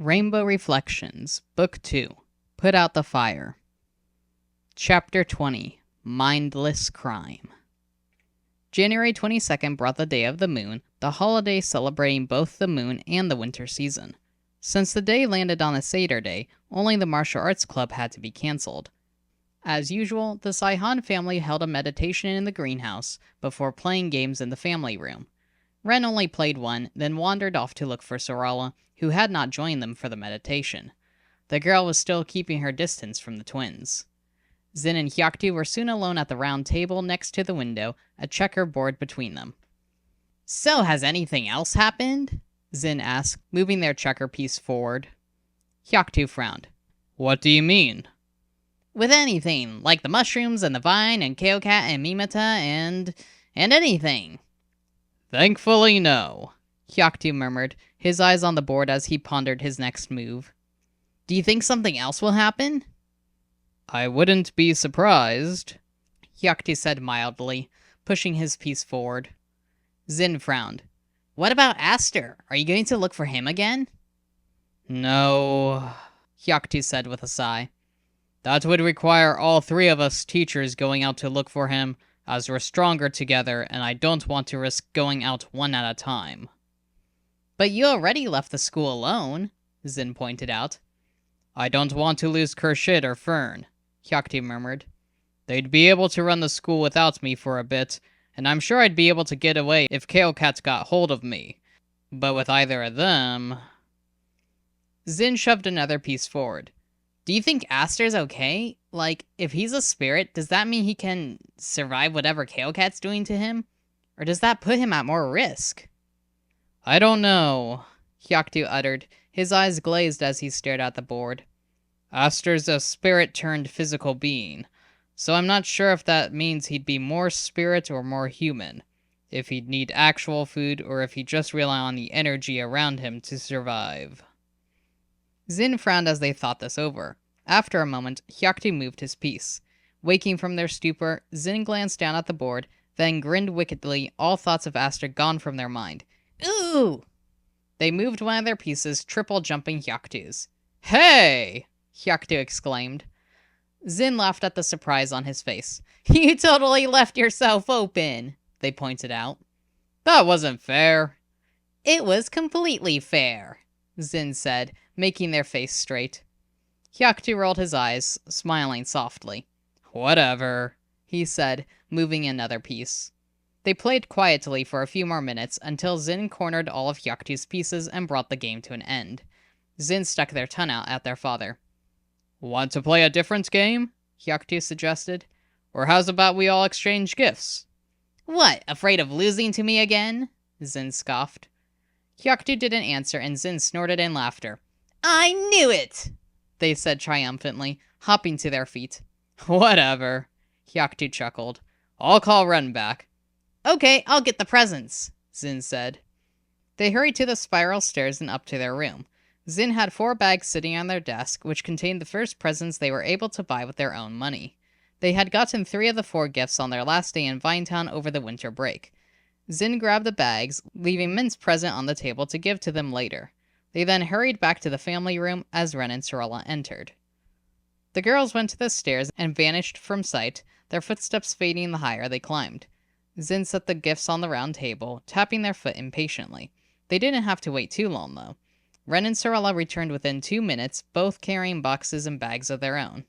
Rainbow Reflections, Book 2, Put Out the Fire. Chapter 20, Mindless Crime. January 22nd brought the Day of the Moon, the holiday celebrating both the moon and the winter season. Since the day landed on a Saturday, only the martial arts club had to be cancelled. As usual, the Saihan family held a meditation in the greenhouse before playing games in the family room. Ren only played one, then wandered off to look for Sorala, who had not joined them for the meditation. The girl was still keeping her distance from the twins. Zin and Hyaktu were soon alone at the round table next to the window, a checkerboard between them. "So, has anything else happened?" Zin asked, moving their checker piece forward. Hyaktu frowned. "What do you mean?" "With anything, like the mushrooms and the vine and Kaokat and Mimata and anything." "Thankfully, no," Hyaktu murmured, his eyes on the board as he pondered his next move. "Do you think something else will happen?" "I wouldn't be surprised," Hyaktu said mildly, pushing his piece forward. Zin frowned. "What about Aster? Are you going to look for him again?" "No," Hyaktu said with a sigh. "That would require all three of us teachers going out to look for him, as we're stronger together, and I don't want to risk going out one at a time." "But you already left the school alone," Zin pointed out. "I don't want to lose Khurshid or Fern," Hyaktu murmured. "They'd be able to run the school without me for a bit, and I'm sure I'd be able to get away if Kaokat got hold of me. But with either of them..." Zin shoved another piece forward. "Do you think Aster's okay? Like, if he's a spirit, does that mean he can survive whatever Kaokat's doing to him? Or does that put him at more risk?" "I don't know," Hyaktu uttered, his eyes glazed as he stared at the board. "Aster's a spirit-turned-physical being, so I'm not sure if that means he'd be more spirit or more human, if he'd need actual food or if he'd just rely on the energy around him to survive." Zin frowned as they thought this over. After a moment, Hyaktu moved his piece. Waking from their stupor, Zin glanced down at the board, then grinned wickedly, all thoughts of Aster gone from their mind. "Ooh!" They moved one of their pieces, triple-jumping Hyaktu's. "Hey!" Hyaktu exclaimed. Zin laughed at the surprise on his face. "You totally left yourself open," they pointed out. "That wasn't fair." "It was completely fair," Zin said, making their face straight. Hyaktu rolled his eyes, smiling softly. "Whatever," he said, moving another piece. They played quietly for a few more minutes until Zin cornered all of Hyaktu's pieces and brought the game to an end. Zin stuck their tongue out at their father. "Want to play a different game?" Hyaktu suggested. "Or how's about we all exchange gifts?" "What, afraid of losing to me again?" Zin scoffed. Hyaktu didn't answer, and Zin snorted in laughter. "I knew it!" they said triumphantly, hopping to their feet. "Whatever," Hyaktu chuckled. "I'll call Ren back." "Okay, I'll get the presents," Zin said. They hurried to the spiral stairs and up to their room. Zin had 4 bags sitting on their desk, which contained the first presents they were able to buy with their own money. They had gotten 3 of the 4 gifts on their last day in Vinetown over the winter break. Zin grabbed the bags, leaving Min's present on the table to give to them later. They then hurried back to the family room as Ren and Sorala entered. The girls went to the stairs and vanished from sight, their footsteps fading the higher they climbed. Zin set the gifts on the round table, tapping their foot impatiently. They didn't have to wait too long, though. Ren and Sorala returned within 2 minutes, both carrying boxes and bags of their own.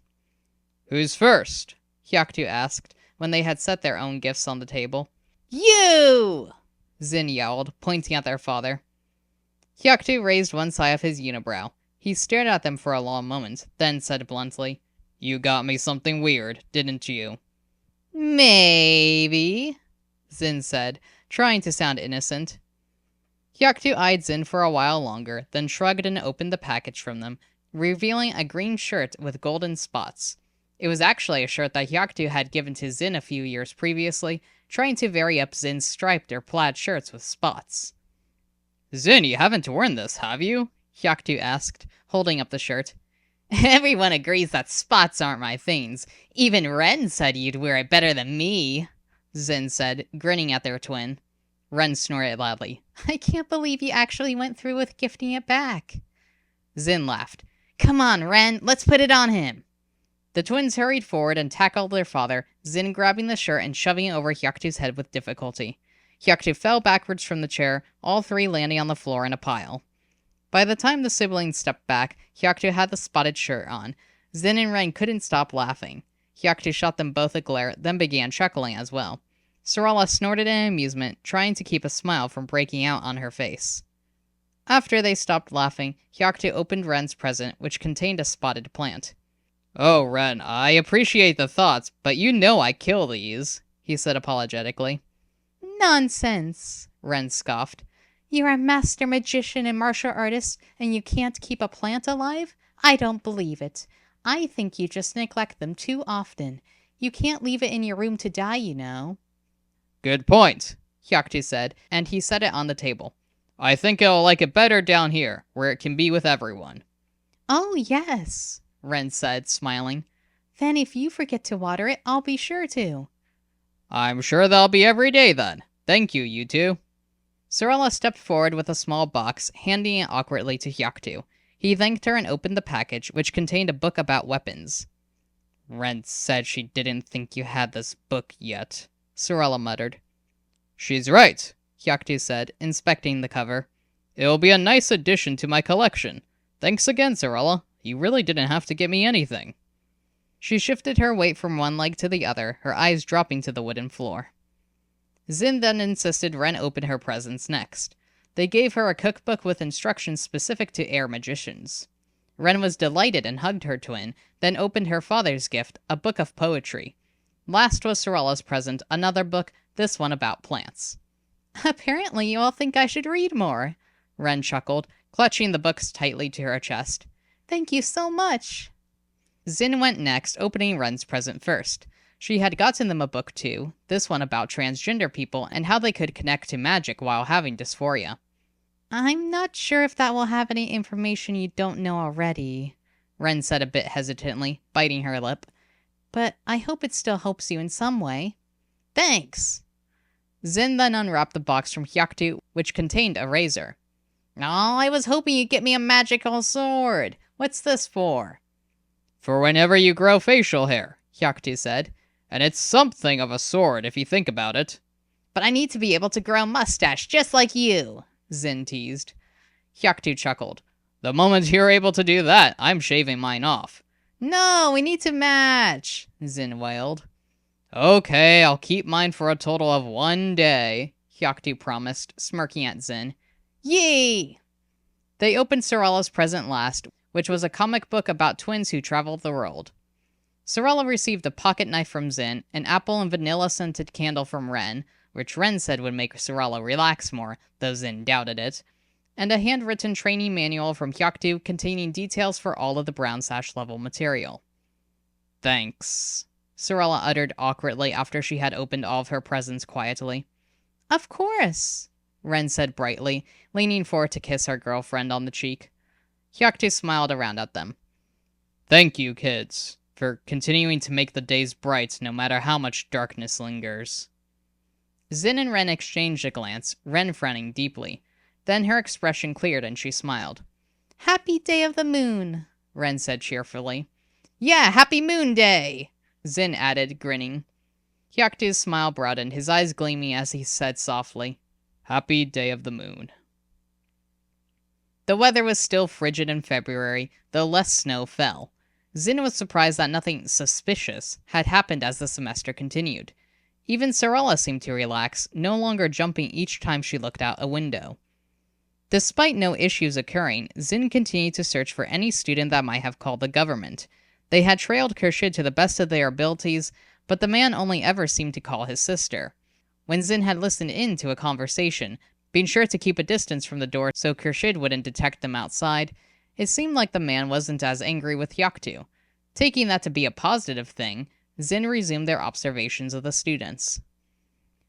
"Who's first?" Hyaktu asked, when they had set their own gifts on the table. "You!" Zin yelled, pointing at their father. Hyaktu raised one side of his unibrow. He stared at them for a long moment, then said bluntly, "You got me something weird, didn't you?" "Maybe," Zin said, trying to sound innocent. Hyaktu eyed Zin for a while longer, then shrugged and opened the package from them, revealing a green shirt with golden spots. It was actually a shirt that Hyaktu had given to Zin a few years previously, trying to vary up Zin's striped or plaid shirts with spots. "Zin, you haven't worn this, have you?" Hyaktu asked, holding up the shirt. "Everyone agrees that spots aren't my things. Even Ren said you'd wear it better than me," Zin said, grinning at their twin. Ren snorted loudly. "I can't believe you actually went through with gifting it back." Zin laughed. Come on, Ren, let's put it on him. The twins hurried forward and tackled their father, Zin grabbing the shirt and shoving it over Hyaktu's head with difficulty. Hyaktu fell backwards from the chair, all three landing on the floor in a pile. By the time the siblings stepped back, Hyaktu had the spotted shirt on. Zin and Ren couldn't stop laughing. Hyaktu shot them both a glare, then began chuckling as well. Sarala snorted in amusement, trying to keep a smile from breaking out on her face. After they stopped laughing, Hyaktu opened Ren's present, which contained a spotted plant. Oh, Ren, I appreciate the thoughts, but you know I kill these, he said apologetically. Nonsense, Ren scoffed. You're a master magician and martial artist, and you can't keep a plant alive? I don't believe it. I think you just neglect them too often. You can't leave it in your room to die, you know. Good point, Hyaktu said, and he set it on the table. I think I'll like it better down here, where it can be with everyone. Oh, yes, Ren said, smiling. Then if you forget to water it, I'll be sure to. I'm sure that'll be every day then. Thank you, you two. Sarala stepped forward with a small box, handing it awkwardly to Hyaktu. He thanked her and opened the package, which contained a book about weapons. Ren said she didn't think you had this book yet, Sarala muttered. She's right, Hyaktu said, inspecting the cover. It'll be a nice addition to my collection. Thanks again, Sarala. You really didn't have to get me anything. She shifted her weight from one leg to the other, her eyes dropping to the wooden floor. Zin then insisted Ren open her presents next. They gave her a cookbook with instructions specific to air magicians. Ren was delighted and hugged her twin, then opened her father's gift, a book of poetry. Last was Sarala's present, another book, this one about plants. Apparently you all think I should read more, Ren chuckled, clutching the books tightly to her chest. Thank you so much. Zin went next, opening Ren's present first. She had gotten them a book too, this one about transgender people and how they could connect to magic while having dysphoria. I'm not sure if that will have any information you don't know already, Ren said a bit hesitantly, biting her lip. But I hope it still helps you in some way. Thanks! Zin then unwrapped the box from Hyaktu, which contained a razor. Oh, I was hoping you'd get me a magical sword. What's this for? For whenever you grow facial hair, Hyaktu said. And it's something of a sword if you think about it. But I need to be able to grow a mustache just like you, Zin teased. Hyaktu chuckled. The moment you're able to do that, I'm shaving mine off. No, we need to match, Zin wailed. Okay, I'll keep mine for a total of 1 day, Hyaktu promised, smirking at Zin. Yay! They opened Sarala's present last, which was a comic book about twins who traveled the world. Sarala received a pocket knife from Zin, an apple and vanilla-scented candle from Ren, which Ren said would make Sarala relax more, though Zin doubted it, and a handwritten training manual from Hyaktu containing details for all of the Brown Sash level material. Thanks, Sarala uttered awkwardly after she had opened all of her presents quietly. Of course, Ren said brightly, leaning forward to kiss her girlfriend on the cheek. Hyaktu smiled around at them. Thank you, kids, for continuing to make the days bright no matter how much darkness lingers. Zin and Ren exchanged a glance, Ren frowning deeply. Then her expression cleared and she smiled. Happy Day of the Moon, Ren said cheerfully. Yeah, Happy Moon Day, Zin added, grinning. Hyaktu's smile broadened, his eyes gleaming as he said softly, Happy Day of the Moon. The weather was still frigid in February, though less snow fell. Zin was surprised that nothing suspicious had happened as the semester continued. Even Sarala seemed to relax, no longer jumping each time she looked out a window. Despite no issues occurring, Zin continued to search for any student that might have called the government. They had trailed Khurshid to the best of their abilities, but the man only ever seemed to call his sister. When Zin had listened in to a conversation, being sure to keep a distance from the door so Khurshid wouldn't detect them outside, it seemed like the man wasn't as angry with Hyaktu. Taking that to be a positive thing, Zin resumed their observations of the students.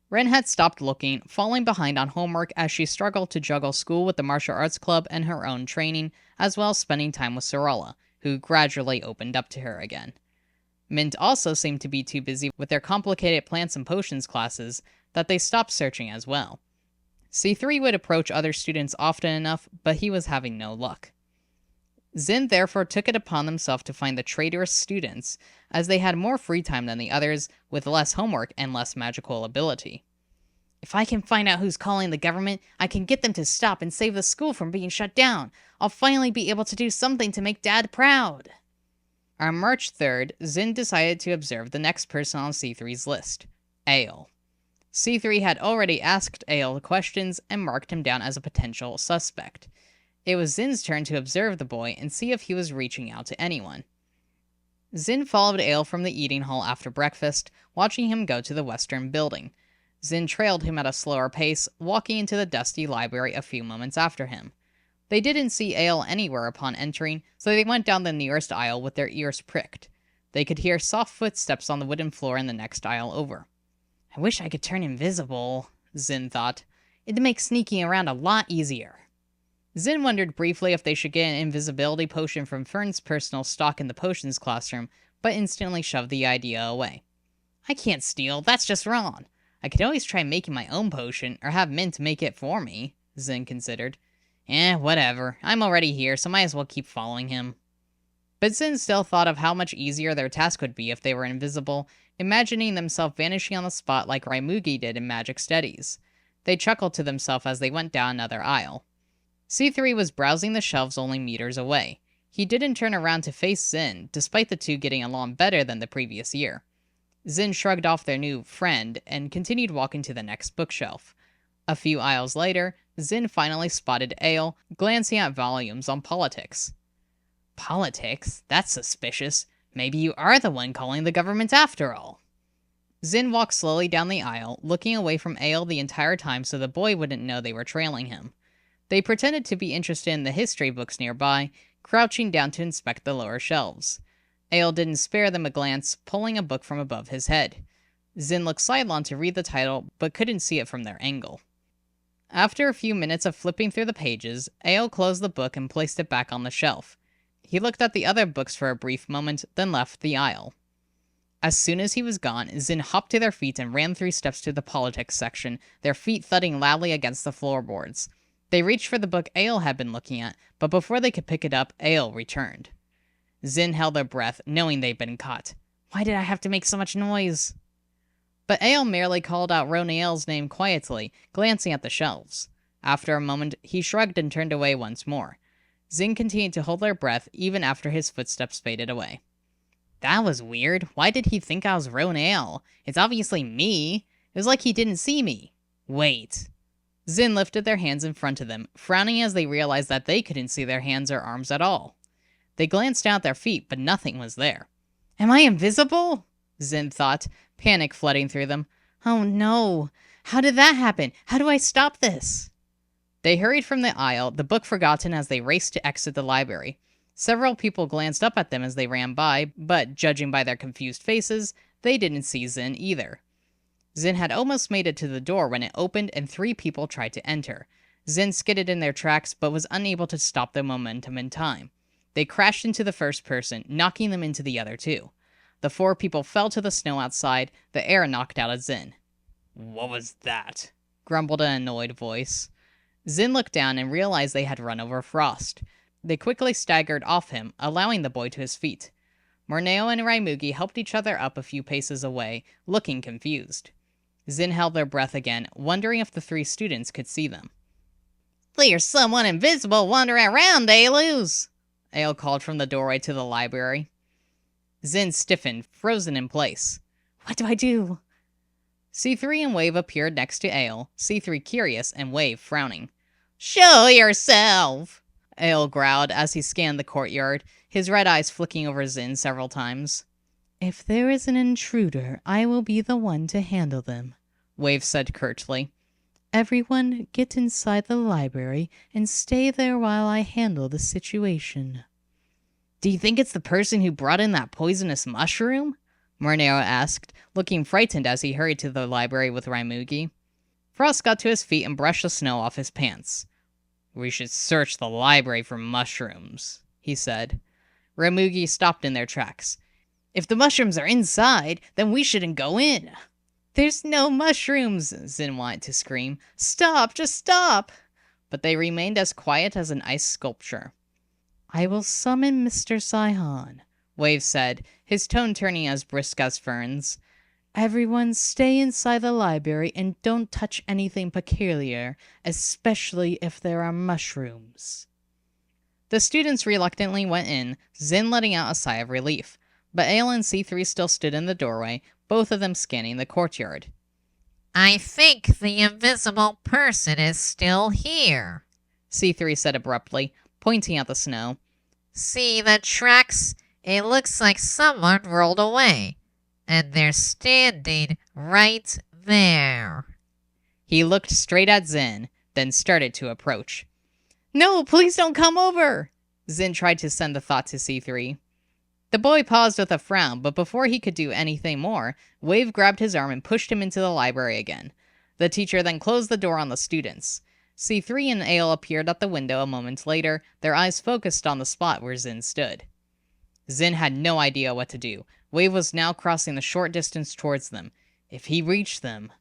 Ren had stopped looking, falling behind on homework as she struggled to juggle school with the martial arts club and her own training, as well as spending time with Sarala, who gradually opened up to her again. Mint also seemed to be too busy with their complicated plants and potions classes that they stopped searching as well. C3 would approach other students often enough, but he was having no luck. Zin therefore took it upon himself to find the traitorous students, as they had more free time than the others, with less homework and less magical ability. If I can find out who's calling the government, I can get them to stop and save the school from being shut down. I'll finally be able to do something to make Dad proud. On March 3rd, Zin decided to observe the next person on C3's list, Ale. C3 had already asked Ale questions and marked him down as a potential suspect. It was Zin's turn to observe the boy and see if he was reaching out to anyone. Zin followed Ale from the eating hall after breakfast, watching him go to the western building. Zin trailed him at a slower pace, walking into the dusty library a few moments after him. They didn't see Ale anywhere upon entering, so they went down the nearest aisle with their ears pricked. They could hear soft footsteps on the wooden floor in the next aisle over. I wish I could turn invisible, Zin thought. It'd make sneaking around a lot easier. Zin wondered briefly if they should get an invisibility potion from Fern's personal stock in the potions classroom, but instantly shoved the idea away. I can't steal, that's just wrong. I could always try making my own potion, or have Mint make it for me, Zin considered. Whatever. I'm already here, so might as well keep following him. But Zin still thought of how much easier their task would be if they were invisible, imagining themselves vanishing on the spot like Raimugi did in Magic Studies. They chuckled to themselves as they went down another aisle. C3 was browsing the shelves only meters away. He didn't turn around to face Zin, despite the two getting along better than the previous year. Zin shrugged off their new friend and continued walking to the next bookshelf. A few aisles later, Zin finally spotted Ale, glancing at volumes on politics. Politics? That's suspicious. Maybe you are the one calling the government after all. Zin walked slowly down the aisle, looking away from Ale the entire time so the boy wouldn't know they were trailing him. They pretended to be interested in the history books nearby, crouching down to inspect the lower shelves. Ale didn't spare them a glance, pulling a book from above his head. Zin looked sidelong to read the title, but couldn't see it from their angle. After a few minutes of flipping through the pages, Ale closed the book and placed it back on the shelf. He looked at the other books for a brief moment, then left the aisle. As soon as he was gone, Zin hopped to their feet and ran 3 steps to the politics section, their feet thudding loudly against the floorboards. They reached for the book Ale had been looking at, but before they could pick it up, Ale returned. Zin held their breath, knowing they'd been caught. Why did I have to make so much noise? But Ale merely called out Ronael's name quietly, glancing at the shelves. After a moment, he shrugged and turned away once more. Zin continued to hold their breath even after his footsteps faded away. That was weird. Why did he think I was Ronael? It's obviously me. It was like he didn't see me. Wait. Zin lifted their hands in front of them, frowning as they realized that they couldn't see their hands or arms at all. They glanced down at their feet, but nothing was there. Am I invisible? Zin thought, panic flooding through them. Oh no! How did that happen? How do I stop this? They hurried from the aisle, the book forgotten as they raced to exit the library. Several people glanced up at them as they ran by, but, judging by their confused faces, they didn't see Zin either. Zin had almost made it to the door when it opened and 3 people tried to enter. Zin skidded in their tracks, but was unable to stop their momentum in time. They crashed into the first person, knocking them into the other 2. The 4 people fell to the snow outside, the air knocked out of Zin. What was that? Grumbled an annoyed voice. Zin looked down and realized they had run over Frost. They quickly staggered off him, allowing the boy to his feet. Morneo and Raimugi helped each other up a few paces away, looking confused. Zin held their breath again, wondering if the 3 students could see them. There's someone invisible wandering around, Alus! Ale called from the doorway to the library. Zin stiffened, frozen in place. What do I do? C3 and Wave appeared next to Ale, C3 curious and Wave frowning. Show yourself! Ale growled as he scanned the courtyard, his red eyes flicking over Zin several times. If there is an intruder, I will be the one to handle them, Wave said curtly. Everyone get inside the library and stay there while I handle the situation. Do you think it's the person who brought in that poisonous mushroom? Morneo asked, looking frightened as he hurried to the library with Raimugi. Frost got to his feet and brushed the snow off his pants. We should search the library for mushrooms, he said. Raimugi stopped in their tracks. If the mushrooms are inside, then we shouldn't go in. There's no mushrooms, Zin wanted to scream. Stop, just stop! But they remained as quiet as an ice sculpture. I will summon Mr. Saihan, Wave said, his tone turning as brisk as Fern's. Everyone stay inside the library and don't touch anything peculiar, especially if there are mushrooms. The students reluctantly went in, Zin letting out a sigh of relief. But Ale and C3 still stood in the doorway, both of them scanning the courtyard. I think the invisible person is still here, C3 said abruptly, pointing at the snow. See the tracks? It looks like someone rolled away. And they're standing right there. He looked straight at Zin, then started to approach. No, please don't come over! Zin tried to send the thought to C3. The boy paused with a frown, but before he could do anything more, Wave grabbed his arm and pushed him into the library again. The teacher then closed the door on the students. C3 and Ale appeared at the window a moment later, their eyes focused on the spot where Zin stood. Zin had no idea what to do. Wave was now crossing the short distance towards them. If he reached them...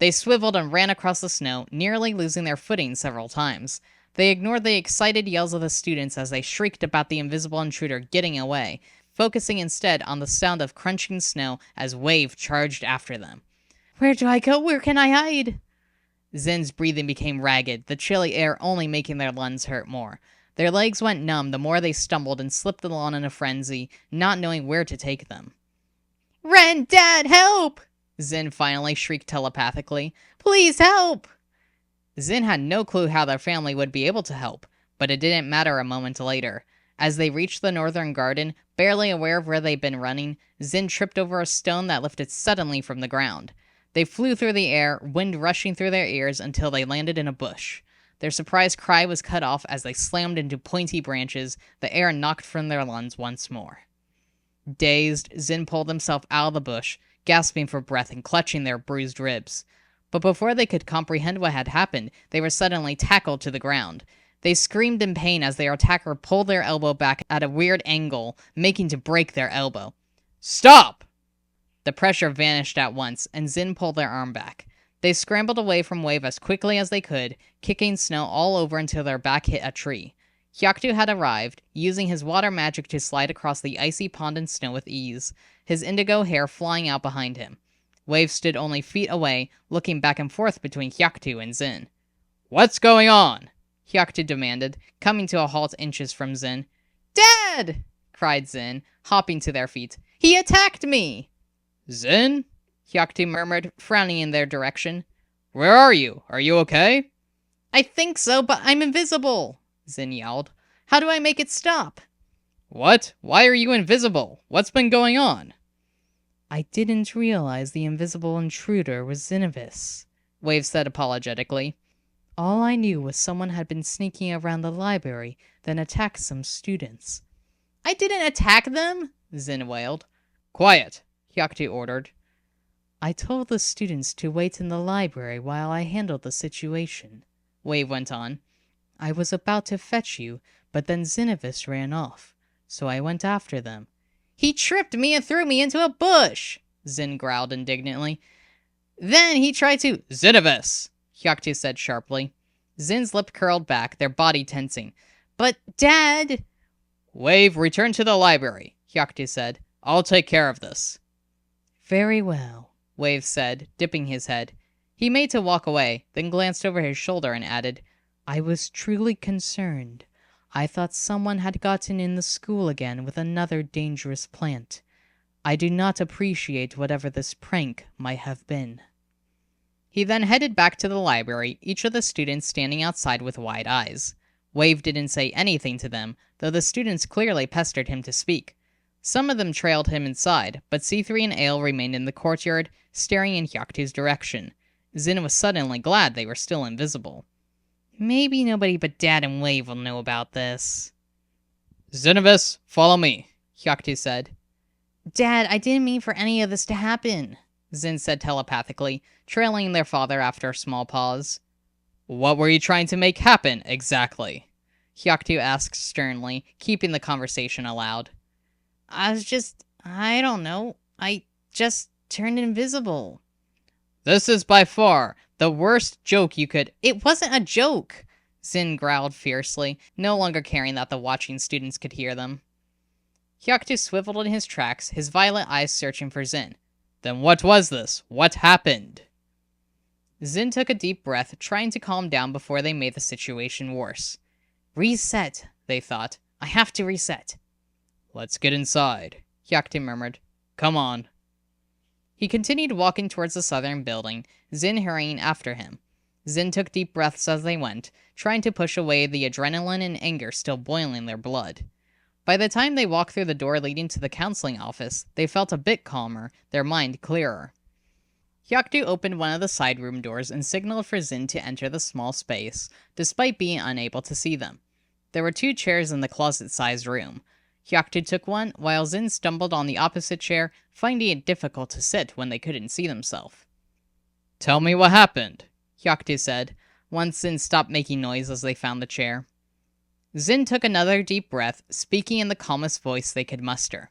They swiveled and ran across the snow, nearly losing their footing several times. They ignored the excited yells of the students as they shrieked about the invisible intruder getting away, focusing instead on the sound of crunching snow as Wave charged after them. Where do I go? Where can I hide? Zin's breathing became ragged, the chilly air only making their lungs hurt more. Their legs went numb the more they stumbled and slipped along in a frenzy, not knowing where to take them. Ren, Dad, help! Zin finally shrieked telepathically. Please help! Zin had no clue how their family would be able to help, but it didn't matter a moment later. As they reached the northern garden, barely aware of where they'd been running, Zin tripped over a stone that lifted suddenly from the ground. They flew through the air, wind rushing through their ears until they landed in a bush. Their surprised cry was cut off as they slammed into pointy branches, the air knocked from their lungs once more. Dazed, Zin pulled himself out of the bush, gasping for breath and clutching their bruised ribs. But before they could comprehend what had happened, they were suddenly tackled to the ground. They screamed in pain as their attacker pulled their elbow back at a weird angle, making to break their elbow. Stop! The pressure vanished at once, and Zin pulled their arm back. They scrambled away from Wave as quickly as they could, kicking snow all over until their back hit a tree. Hyaktu had arrived, using his water magic to slide across the icy pond and snow with ease, his indigo hair flying out behind him. Wave stood only feet away, looking back and forth between Hyaktu and Zin. What's going on? Hyaktu demanded, coming to a halt inches from Zin. Dad! Cried Zin, hopping to their feet. He attacked me! Zin? Hyaktu murmured, frowning in their direction. Where are you? Are you okay? I think so, but I'm invisible, Zin yelled. How do I make it stop? What? Why are you invisible? What's been going on? I didn't realize the invisible intruder was Zinnivis, Wave said apologetically. All I knew was someone had been sneaking around the library, then attacked some students. I didn't attack them, Zin wailed. Quiet, Hyaktu ordered. I told the students to wait in the library while I handled the situation, Wave went on. I was about to fetch you, but then Zinnivis ran off, so I went after them. He tripped me and threw me into a bush, Zin growled indignantly. Then he tried to— Zinnivis, Hyaktu said sharply. Zin's lip curled back, their body tensing. But, Dad— Wave, return to the library, Hyaktu said. I'll take care of this. Very well, Wave said, dipping his head. He made to walk away, then glanced over his shoulder and added, I was truly concerned. I thought someone had gotten in the school again with another dangerous plant. I do not appreciate whatever this prank might have been. He then headed back to the library, each of the students standing outside with wide eyes. Wave didn't say anything to them, though the students clearly pestered him to speak. Some of them trailed him inside, but C3 and Ale remained in the courtyard, staring in Hyaktu's direction. Zin was suddenly glad they were still invisible. Maybe nobody but Dad and Wave will know about this. Zinnivis, follow me, Hyaktu said. Dad, I didn't mean for any of this to happen, Zin said telepathically, trailing their father after a small pause. What were you trying to make happen, exactly? Hyaktu asked sternly, keeping the conversation aloud. I don't know. I just turned invisible. This is by far the worst joke you could— It wasn't a joke, Zin growled fiercely, no longer caring that the watching students could hear them. Hyaktu swiveled in his tracks, his violet eyes searching for Zin. Then what was this? What happened? Zin took a deep breath, trying to calm down before they made the situation worse. Reset, they thought. I have to reset. Let's get inside, Hyaktu murmured. Come on. He continued walking towards the southern building, Zin hurrying after him. Zin took deep breaths as they went, trying to push away the adrenaline and anger still boiling in their blood. By the time they walked through the door leading to the counseling office, they felt a bit calmer, their mind clearer. Hyaktu opened one of the side room doors and signaled for Zin to enter the small space, despite being unable to see them. There were 2 chairs in the closet-sized room. Hyaktu took one, while Zin stumbled on the opposite chair, finding it difficult to sit when they couldn't see themselves. Tell me what happened, Hyaktu said, once Zin stopped making noise as they found the chair. Zin took another deep breath, speaking in the calmest voice they could muster.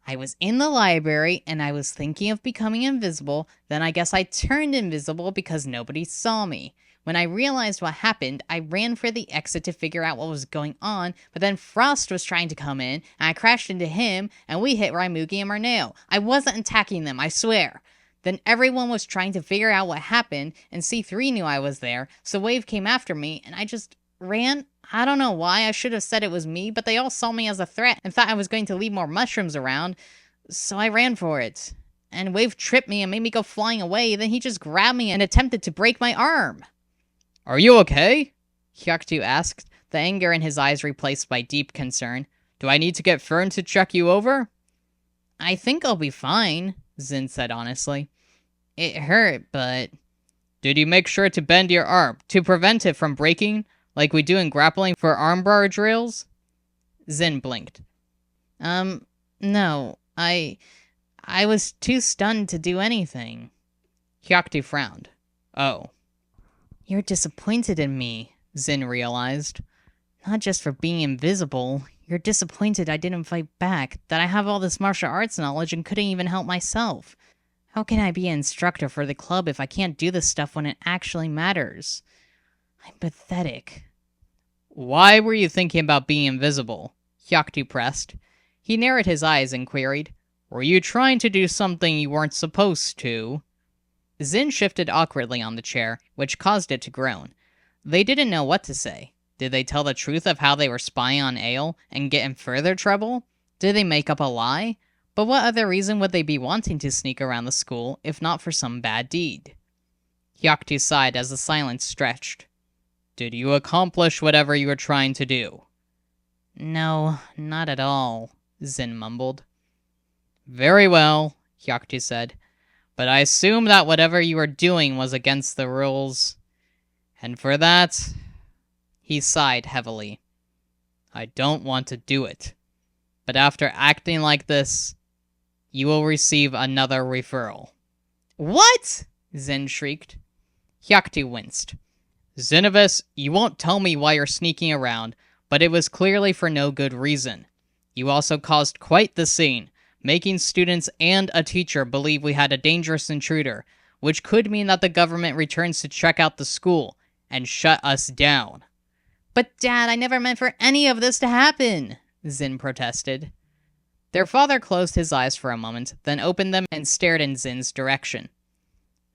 I was in the library, and I was thinking of becoming invisible, then I guess I turned invisible because nobody saw me. When I realized what happened, I ran for the exit to figure out what was going on, but then Frost was trying to come in, and I crashed into him, and we hit Raimugi and Marneo. I wasn't attacking them, I swear. Then everyone was trying to figure out what happened, and C3 knew I was there, so Wave came after me, and I just ran. I don't know why, I should have said it was me, but they all saw me as a threat and thought I was going to leave more mushrooms around, so I ran for it. And Wave tripped me and made me go flying away, then he just grabbed me and attempted to break my arm. Are you okay? Hyaktu asked, the anger in his eyes replaced by deep concern. Do I need to get Fern to check you over? I think I'll be fine, Zin said honestly. It hurt, but... Did you make sure to bend your arm to prevent it from breaking, like we do in grappling for armbar drills? Zin blinked. No, I was too stunned to do anything. Hyaktu frowned. Oh. You're disappointed in me, Zin realized. Not just for being invisible. You're disappointed I didn't fight back, that I have all this martial arts knowledge and couldn't even help myself. How can I be an instructor for the club if I can't do this stuff when it actually matters? I'm pathetic. Why were you thinking about being invisible? Hyaktu pressed. He narrowed his eyes and queried, Were you trying to do something you weren't supposed to? Zin shifted awkwardly on the chair, which caused it to groan. They didn't know what to say. Did they tell the truth of how they were spying on Ale and get in further trouble? Did they make up a lie? But what other reason would they be wanting to sneak around the school if not for some bad deed? Hyaktu sighed as the silence stretched. Did you accomplish whatever you were trying to do? No, not at all, Zin mumbled. Very well, Hyaktu said. But I assume that whatever you were doing was against the rules. And for that, he sighed heavily. I don't want to do it. But after acting like this, you will receive another referral. What? Zin shrieked. Hyaktu winced. Xenovis, you won't tell me why you're sneaking around, but it was clearly for no good reason. You also caused quite the scene, making students and a teacher believe we had a dangerous intruder, which could mean that the government returns to check out the school and shut us down. But Dad, I never meant for any of this to happen, Zin protested. Their father closed his eyes for a moment, then opened them and stared in Zin's direction.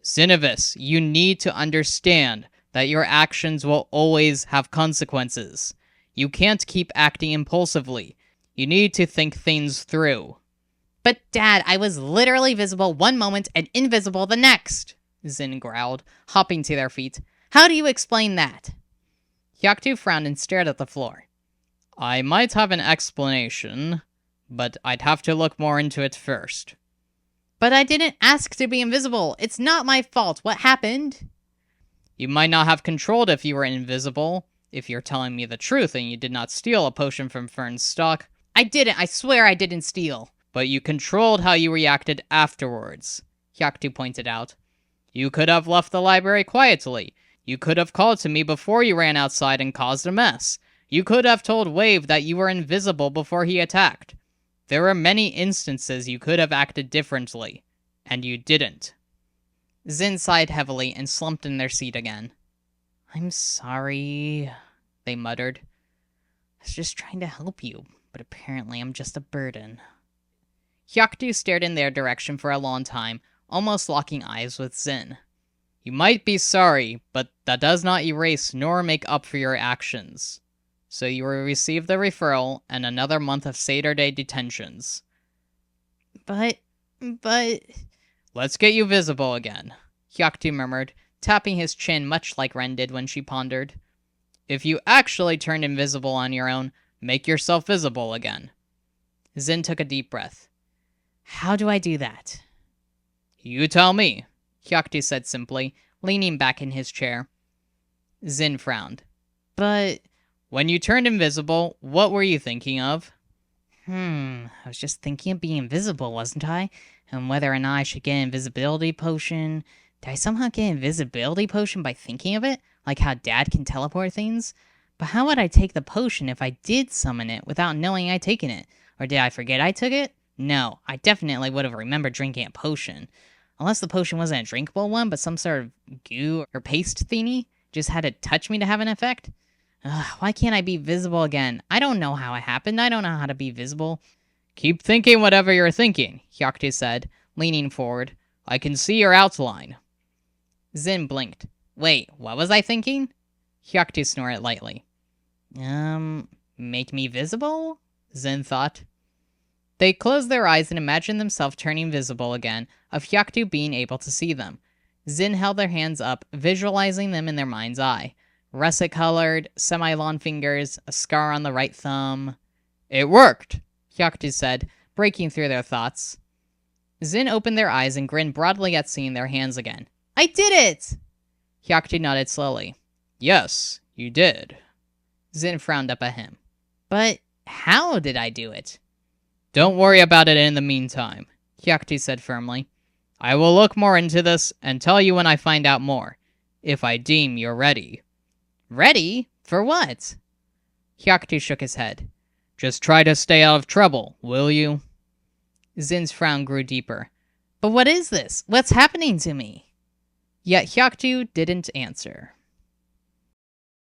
Xenovis, you need to understand that your actions will always have consequences. You can't keep acting impulsively. You need to think things through. But Dad, I was literally visible one moment and invisible the next, Zin growled, hopping to their feet. How do you explain that? Hyaktu frowned and stared at the floor. I might have an explanation, but I'd have to look more into it first. But I didn't ask to be invisible. It's not my fault. What happened? You might not have controlled if you were invisible, if you're telling me the truth and you did not steal a potion from Fern's stock. I didn't. I swear I didn't steal. But you controlled how you reacted afterwards, Hyaktu pointed out. You could have left the library quietly. You could have called to me before you ran outside and caused a mess. You could have told Wave that you were invisible before he attacked. There are many instances you could have acted differently, and you didn't. Zin sighed heavily and slumped in their seat again. I'm sorry. they muttered. I was just trying to help you, but apparently I'm just a burden. Hyaktu stared in their direction for a long time, almost locking eyes with Zin. You might be sorry, but that does not erase nor make up for your actions. So you will receive the referral and another month of Saturday detentions. But... Let's get you visible again, Hyaktu murmured, tapping his chin much like Ren did when she pondered. If you actually turned invisible on your own, make yourself visible again. Zin took a deep breath. How do I do that? You tell me, Hyaktu said simply, leaning back in his chair. Zin frowned. But when you turned invisible, what were you thinking of? I was just thinking of being invisible, wasn't I? And whether or not I should get an invisibility potion. Did I somehow get an invisibility potion by thinking of it? Like how Dad can teleport things? But how would I take the potion if I did summon it without knowing I'd taken it? Or did I forget I took it? No, I definitely would have remembered drinking a potion. Unless the potion wasn't a drinkable one, but some sort of goo or paste thingy just had to touch me to have an effect. Why can't I be visible again? I don't know how it happened. I don't know how to be visible. Keep thinking whatever you're thinking, Hyaktu said, leaning forward. I can see your outline. Zin blinked. Wait, what was I thinking? Hyaktu snorted lightly. Make me visible? Zin thought. They closed their eyes and imagined themselves turning visible again, of Hyaktu being able to see them. Zin held their hands up, visualizing them in their mind's eye. Russet-colored, semi-long fingers, a scar on the right thumb. It worked, Hyaktu said, breaking through their thoughts. Zin opened their eyes and grinned broadly at seeing their hands again. I did it! Hyaktu nodded slowly. Yes, you did. Zin frowned up at him. But how did I do it? Don't worry about it in the meantime, Hyaktu said firmly. I will look more into this and tell you when I find out more, if I deem you're ready. Ready? For what? Hyaktu shook his head. Just try to stay out of trouble, will you? Zin's frown grew deeper. But what is this? What's happening to me? Yet Hyaktu didn't answer.